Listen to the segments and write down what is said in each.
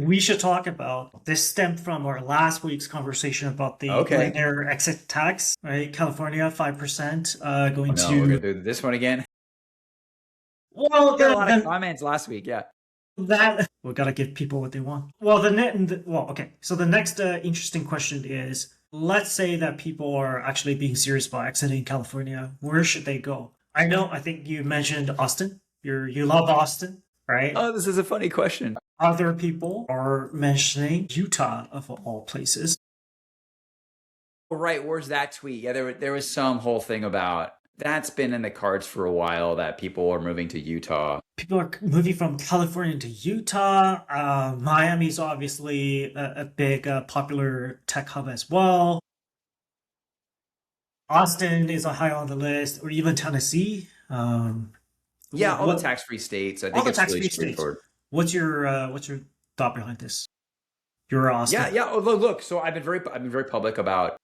we should talk about this. Stemmed from our last week's conversation about the Okay. linear exit tax, right? California, 5% going No, we're to. gonna do this one again. Well, We got a lot of comments last week. Yeah. that we gotta give people what they want. Well, okay. So the next interesting question is: let's say that people are actually being serious about exiting California. Where should they go? I know. I think you mentioned Austin. You love Austin, right? Oh, this is a funny question. Other people are mentioning Utah of all places. Right. Where's that tweet? Yeah, there was some whole thing about that's been in the cards for a while that people are moving to Utah. People are moving from California to Utah. Miami's obviously a big popular tech hub as well. Austin is high on the list, or even Tennessee. Yeah, all the tax-free states. I think it's really straightforward. What's your thought behind this? You're Austin. Yeah. Oh, look. So I've been very public about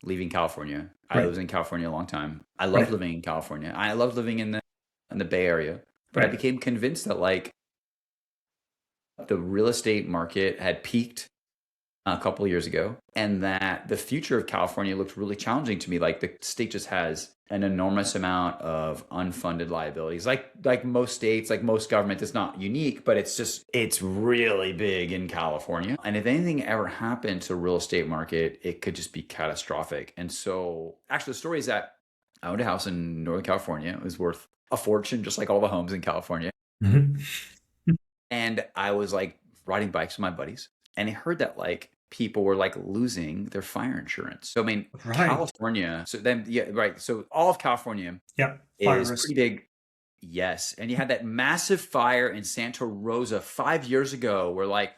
leaving California. I lived in California a long time. I love living in California. I love living in the Bay Area. But I became convinced that like the real estate market had peaked a couple of years ago, and that the future of California looked really challenging to me. Like the state just has an enormous amount of unfunded liabilities. Like most states, like most government, it's not unique, but it's really big in California. And if anything ever happened to the real estate market, it could just be catastrophic. And so actually the story is that I owned a house in Northern California. It was worth a fortune, just like all the homes in California. Mm-hmm. And I was like riding bikes with my buddies, and I heard that like people were like losing their fire insurance. So I mean, California. So then, So all of California, is pretty big. Yes, and you had that massive fire in Santa Rosa 5 years ago, where like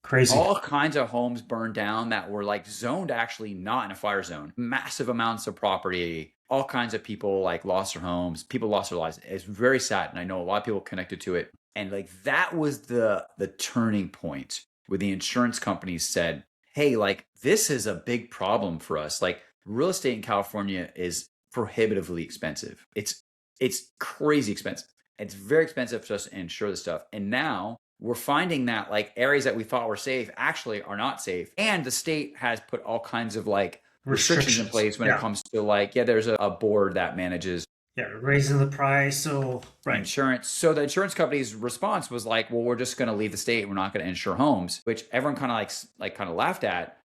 crazy all kinds of homes burned down that were like zoned actually not in a fire zone. Massive amounts of property. All kinds of people like lost their homes. People lost their lives. It's very sad, and I know a lot of people connected to it. And like that was the turning point where the insurance companies said, hey, like this is a big problem for us. Like real estate in California is prohibitively expensive. It's crazy expensive. It's very expensive for us to insure this stuff. And now we're finding that like areas that we thought were safe actually are not safe. And the state has put all kinds of like restrictions in place when it comes to like, there's a board that manages raising the price. So insurance. So the insurance company's response was like, well, we're just going to leave the state. We're not going to insure homes, which everyone kind of kind of laughed at.